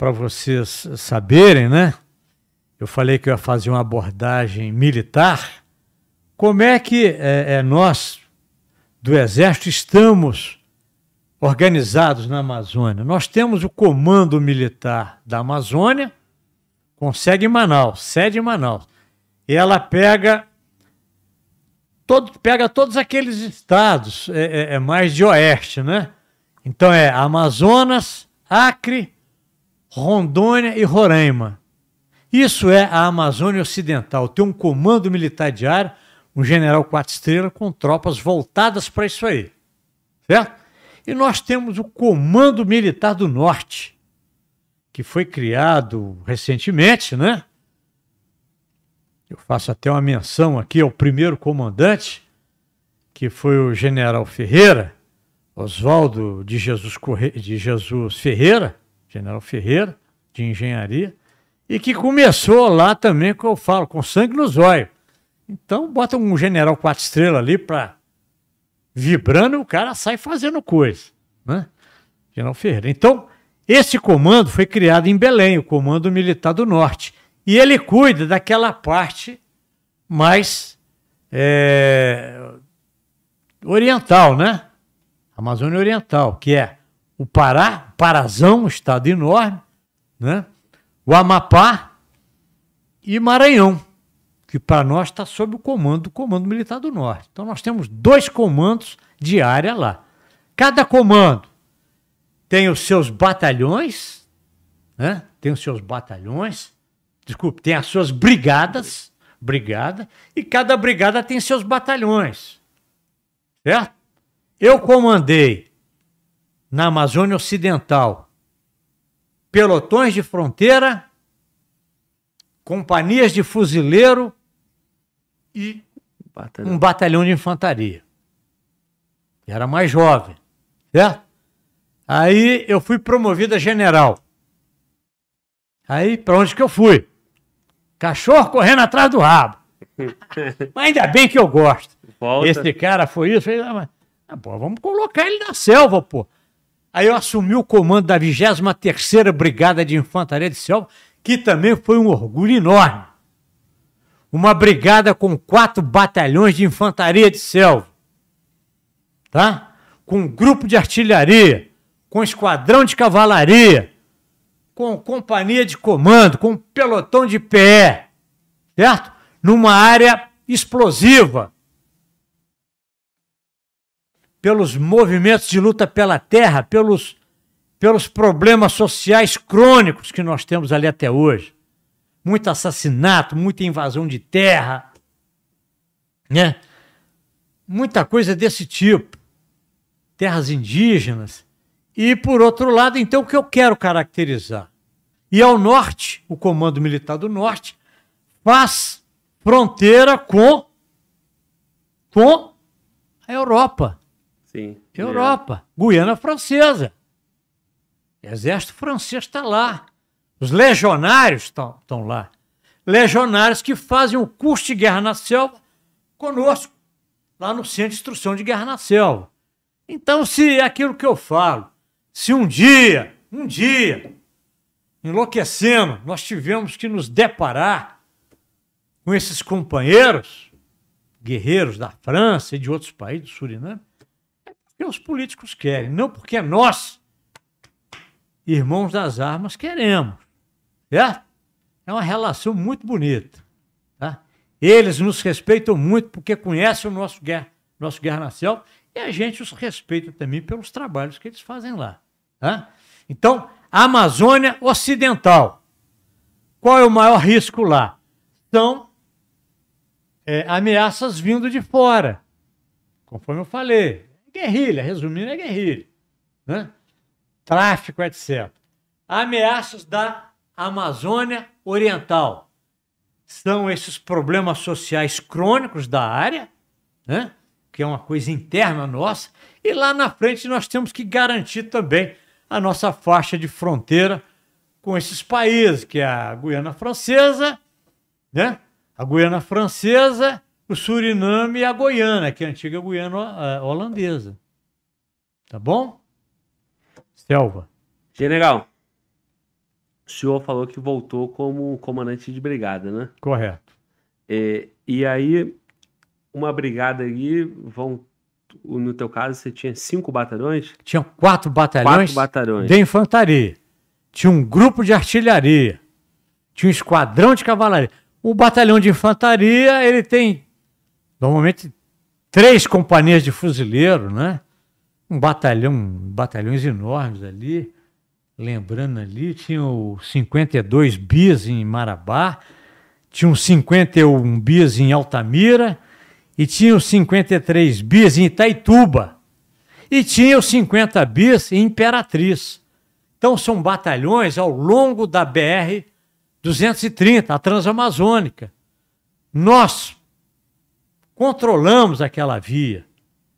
para vocês saberem, né? Eu falei que eu ia fazer uma abordagem militar. Como é que nós, do Exército, estamos organizados na Amazônia? Nós temos o Comando Militar da Amazônia, com sede em Manaus. E ela pega todos aqueles estados mais de oeste, né? Então é Amazonas, Acre, Rondônia e Roraima. Isso é a Amazônia Ocidental. Tem um comando militar diário, um general 4 estrelas com tropas voltadas para isso aí. Certo? E nós temos o Comando Militar do Norte, que foi criado recentemente, né? Eu faço até uma menção aqui ao primeiro comandante, que foi o general Ferreira, Oswaldo de Jesus Ferreira, general Ferreira, de engenharia, e que começou lá também, que eu falo, com sangue nos olhos. Então, bota um general 4 estrelas ali para vibrando e o cara sai fazendo coisa, né? General Ferreira. Então, esse comando foi criado em Belém, o Comando Militar do Norte. E ele cuida daquela parte mais oriental, né? Amazônia Oriental, que é o Pará, Parazão, um estado enorme, né? O Amapá e Maranhão, que para nós está sob o comando do Comando Militar do Norte. Então nós temos 2 comandos de área lá. Cada comando tem os seus batalhões, né? Tem as suas brigadas, e cada brigada tem seus batalhões, certo? Eu comandei na Amazônia Ocidental pelotões de fronteira, companhias de fuzileiro e um batalhão de infantaria. Eu era mais jovem, certo? Aí eu fui promovido a general. Aí, para onde que eu fui? Cachorro correndo atrás do rabo. Mas ainda bem que eu gosto. Volta. Esse cara foi isso. Pô, vamos colocar ele na selva, pô. Aí eu assumi o comando da 23ª Brigada de Infantaria de Selva, que também foi um orgulho enorme. Uma brigada com 4 batalhões de infantaria de selva, tá? Com um grupo de artilharia, com esquadrão de cavalaria, com companhia de comando, com pelotão de PE, certo? Numa área explosiva, pelos movimentos de luta pela terra, pelos problemas sociais crônicos que nós temos ali até hoje. Muito assassinato, muita invasão de terra, né? Muita coisa desse tipo. Terras indígenas. E, por outro lado, então, o que eu quero caracterizar? E ao norte, o Comando Militar do Norte faz fronteira com a Europa. Sim. Europa. Guiana Francesa. Exército francês está lá. Os legionários estão lá. Legionários que fazem o curso de guerra na selva conosco, lá no Centro de Instrução de Guerra na Selva. Então, se é aquilo que eu falo, se um dia, enlouquecendo, nós tivemos que nos deparar com esses companheiros, guerreiros da França e de outros países, do Suriname, é porque os políticos querem, não porque nós, irmãos das armas, queremos. Certo? É uma relação muito bonita. Tá? Eles nos respeitam muito porque conhecem o nosso Guerra na Selva e a gente os respeita também pelos trabalhos que eles fazem lá. Tá? Então, a Amazônia Ocidental. Qual é o maior risco lá? São ameaças vindo de fora. Conforme eu falei. Guerrilha, resumindo, é guerrilha. Né? Tráfico, etc. Ameaças da Amazônia Oriental. São esses problemas sociais crônicos da área, né? Que é uma coisa interna nossa, e lá na frente nós temos que garantir também a nossa faixa de fronteira com esses países, que é a Guiana Francesa, né? A Guiana Francesa, o Suriname e a Goiânia, que é a antiga Guiana holandesa. Tá bom? Selva. General, senhor falou que voltou como comandante de brigada, né? Correto. E aí, uma brigada ali, no teu caso, você tinha 5 batalhões? Tinha 4 batalhões 4 batalhões. de infantaria. Tinha um grupo de artilharia. Tinha um esquadrão de cavalaria. O batalhão de infantaria, ele tem, normalmente, 3 companhias de fuzileiro, né? Batalhões enormes ali. Lembrando ali, tinha os 52 bis em Marabá, tinha uns 51 bis em Altamira, e tinha os 53 bis em Itaituba, e tinha os 50 bis em Imperatriz. Então são batalhões ao longo da BR-230, a Transamazônica. Nós controlamos aquela via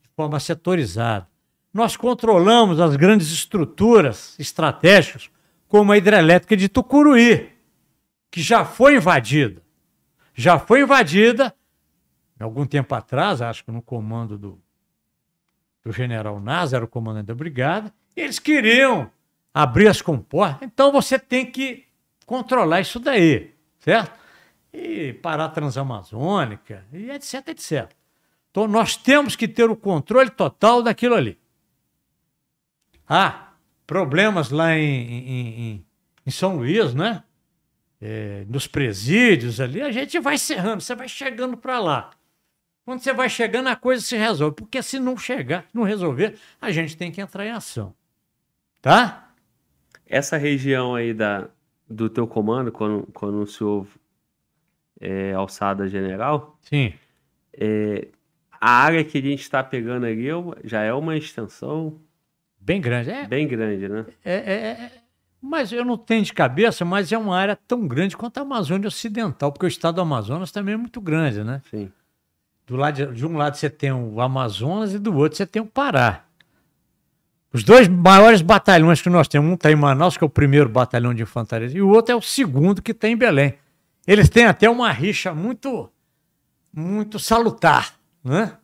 de forma setorizada. Nós controlamos as grandes estruturas estratégicas, como a hidrelétrica de Tucuruí, que já foi invadida. Já foi invadida, algum tempo atrás, acho que no comando do general Nasa, era o comandante da brigada, e eles queriam abrir as comportas. Então você tem que controlar isso daí, certo? E parar a Transamazônica, e etc, etc. Então nós temos que ter o controle total daquilo ali. Problemas lá em São Luís, né? Nos presídios ali, a gente vai serrando, você vai chegando para lá. Quando você vai chegando, a coisa se resolve. Porque se não chegar, não resolver, a gente tem que entrar em ação. Tá? Essa região aí do teu comando, quando o senhor alçada general, Sim. A área que a gente está pegando ali já é uma extensão bem grande. Bem grande, né? Mas eu não tenho de cabeça, mas é uma área tão grande quanto a Amazônia Ocidental, porque o estado do Amazonas também é muito grande, né? Sim. De um lado você tem o Amazonas e do outro você tem o Pará. Os 2 maiores batalhões que nós temos, um está em Manaus, que é o primeiro batalhão de infantaria, e o outro é o segundo, que está em Belém. Eles têm até uma rixa muito, muito salutar, né?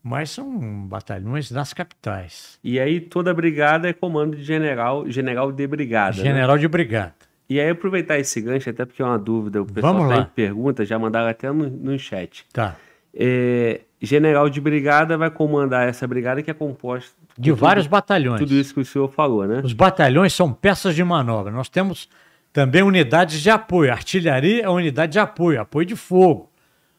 Mas são batalhões das capitais. E aí toda brigada é comando de general de brigada. General, né? De brigada. E aí aproveitar esse gancho, até porque é uma dúvida, o pessoal tem pergunta, já mandaram até no chat. Tá. General de brigada vai comandar essa brigada que é composta de vários batalhões. Tudo isso que o senhor falou, né? Os batalhões são peças de manobra. Nós temos também unidades de apoio. A artilharia é uma unidade de apoio, apoio de fogo.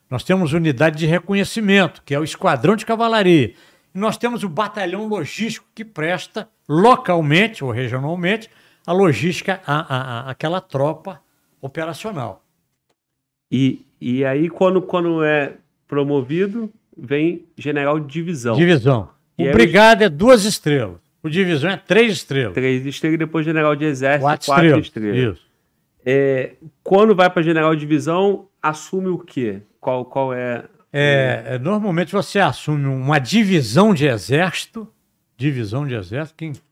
Nós temos unidade de reconhecimento, que é o esquadrão de cavalaria. E nós temos o batalhão logístico, que presta localmente ou regionalmente a logística àquela tropa operacional. E aí, quando é promovido, vem general de divisão. Divisão. O brigada é 2 estrelas. O divisão é 3 estrelas. 3 estrelas e depois general de exército, 4 estrelas. Isso. Quando vai para general de divisão, assume o quê? Qual é? Normalmente você assume uma divisão de exército. Divisão de exército.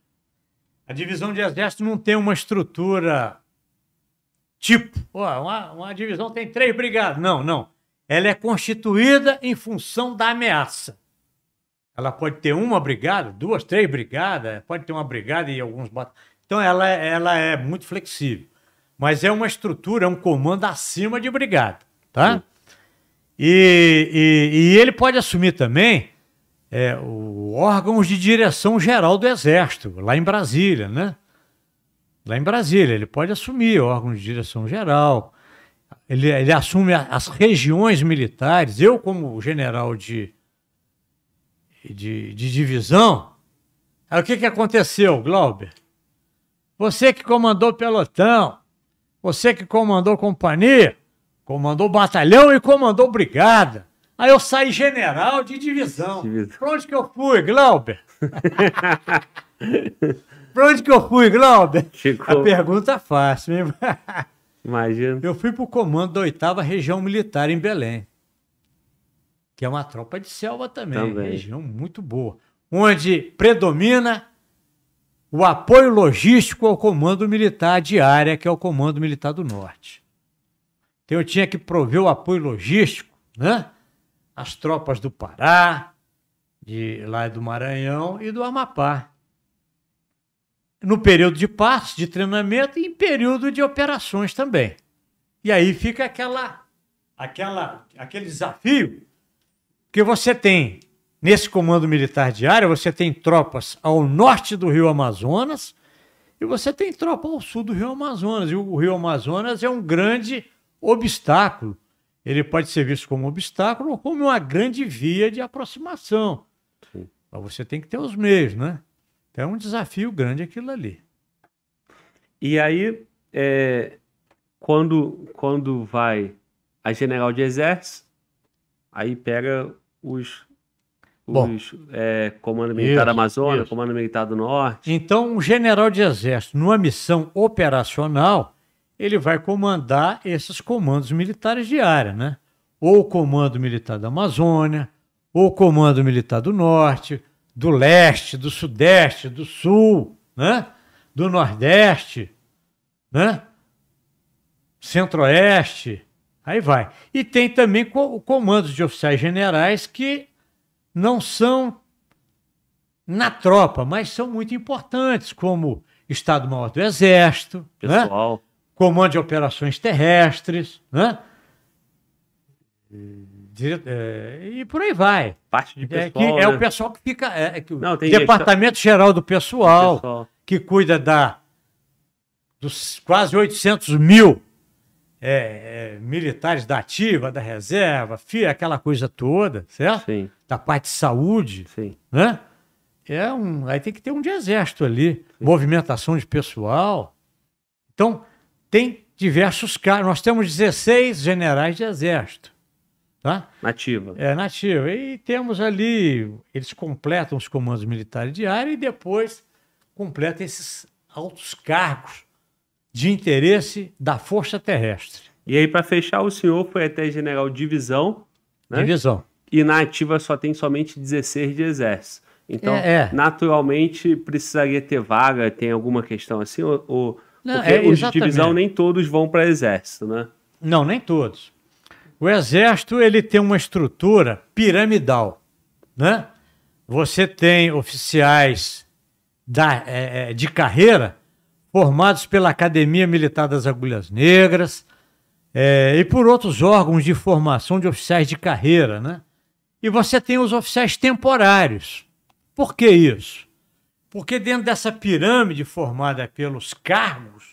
A divisão de exército não tem uma estrutura tipo. Uma divisão tem 3 brigadas. Não. Ela é constituída em função da ameaça. Ela pode ter uma brigada, 2, 3 brigadas, pode ter uma brigada e alguns batalhões. Então ela é muito flexível. Mas é uma estrutura, é um comando acima de brigada, tá? E ele pode assumir também os órgãos de direção geral do Exército, lá em Brasília, né? Lá em Brasília, ele pode assumir órgãos de direção geral, ele assume as regiões militares. Eu, como general de divisão, aí o que aconteceu, Glauber? Você que comandou pelotão, você que comandou companhia, comandou batalhão e comandou brigada. Aí eu saí general de divisão. Pra onde que eu fui, Glauber? Pra onde que eu fui, Glauber? A pergunta fácil, hein? Imagina. Eu fui pro comando da 8ª Região Militar em Belém, que é uma tropa de selva também. Região muito boa, onde predomina o apoio logístico ao Comando Militar de Área, que é o Comando Militar do Norte. Então eu tinha que prover o apoio logístico, né? As tropas do Pará, lá do Maranhão e do Amapá. no período de passos, de treinamento e em período de operações também. E aí fica aquele desafio que você tem nesse comando militar de área, você tem tropas ao norte do Rio Amazonas e você tem tropa ao sul do Rio Amazonas. E o Rio Amazonas é um grande obstáculo. Ele pode ser visto como um obstáculo ou como uma grande via de aproximação. Sim. Mas você tem que ter os meios, né? Então é um desafio grande aquilo ali. E aí, quando vai a general de exército, aí pega os Comando Militar da Amazônia, Comando Militar do Norte. Então, o general de exército, numa missão operacional, ele vai comandar esses comandos militares de área, né? Ou o Comando Militar da Amazônia, ou o Comando Militar do Norte, do Leste, do Sudeste, do Sul, né? Do Nordeste, né? Centro-Oeste, aí vai. E tem também comandos de oficiais generais que não são na tropa, mas são muito importantes, como Estado-Maior do Exército, pessoal, né? Comando de Operações Terrestres, né? E por aí vai. Parte de pessoal, é o pessoal que fica... Não, tem Departamento Geral do Pessoal, que cuida dos quase 800 mil militares da ativa, da reserva, aquela coisa toda, certo? Sim. Da parte de saúde, sim, né? Aí tem que ter um de exército ali, sim. Movimentação de pessoal. Então, tem diversos casos. Nós temos 16 generais de exército, tá? Nativa. Nativa. E temos ali, eles completam os comandos militares de área e depois completam esses altos cargos de interesse da Força Terrestre. E aí, para fechar, o senhor foi até general de divisão, né? Divisão. E na ativa só tem somente 16 de exército. Então, naturalmente, precisaria ter vaga, tem alguma questão assim? Não, porque os de divisão nem todos vão para exército, né? Não, nem todos. O exército, ele tem uma estrutura piramidal, né? Você tem oficiais de carreira formados pela Academia Militar das Agulhas Negras e por outros órgãos de formação de oficiais de carreira, né? E você tem os oficiais temporários. Por que isso? Porque dentro dessa pirâmide formada pelos cargos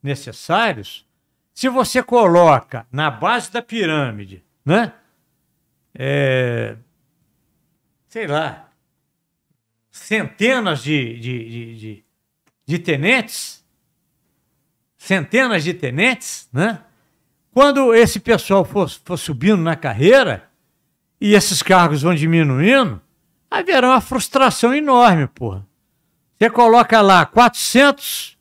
necessários, se você coloca na base da pirâmide, né? Sei lá, centenas de tenentes, né? Quando esse pessoal for subindo na carreira e esses cargos vão diminuindo, haverá uma frustração enorme, porra. Você coloca lá 400,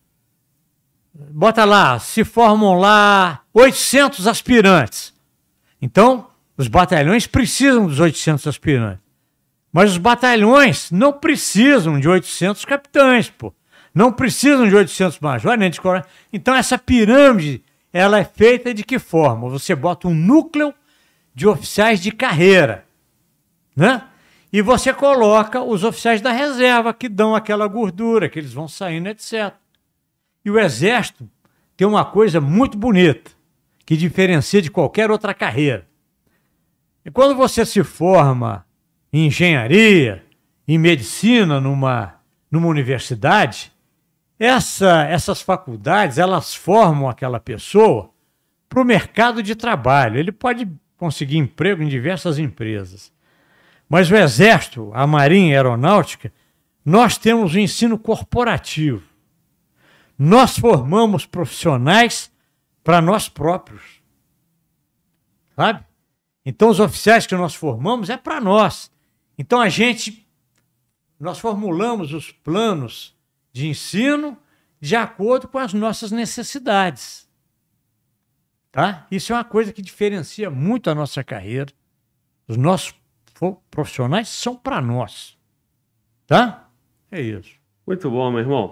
bota lá, se formam lá 800 aspirantes. Então, os batalhões precisam dos 800 aspirantes. Mas os batalhões não precisam de 800 capitães, pô. Não precisam de 800 majores, nem de coronel. Então, essa pirâmide, ela é feita de que forma? Você bota um núcleo de oficiais de carreira, né? E você coloca os oficiais da reserva, que dão aquela gordura, que eles vão saindo, etc. E o Exército tem uma coisa muito bonita, que diferencia de qualquer outra carreira. E quando você se forma em engenharia, em medicina, numa universidade, essas faculdades, elas formam aquela pessoa para o mercado de trabalho. Ele pode conseguir emprego em diversas empresas. Mas o Exército, a Marinha e a Aeronáutica, nós temos o ensino corporativo. Nós formamos profissionais para nós próprios. Sabe? Então, os oficiais que nós formamos é para nós. Então, nós formulamos os planos de ensino de acordo com as nossas necessidades. Tá? Isso é uma coisa que diferencia muito a nossa carreira. Os nossos profissionais são para nós. Tá? É isso. Muito bom, meu irmão.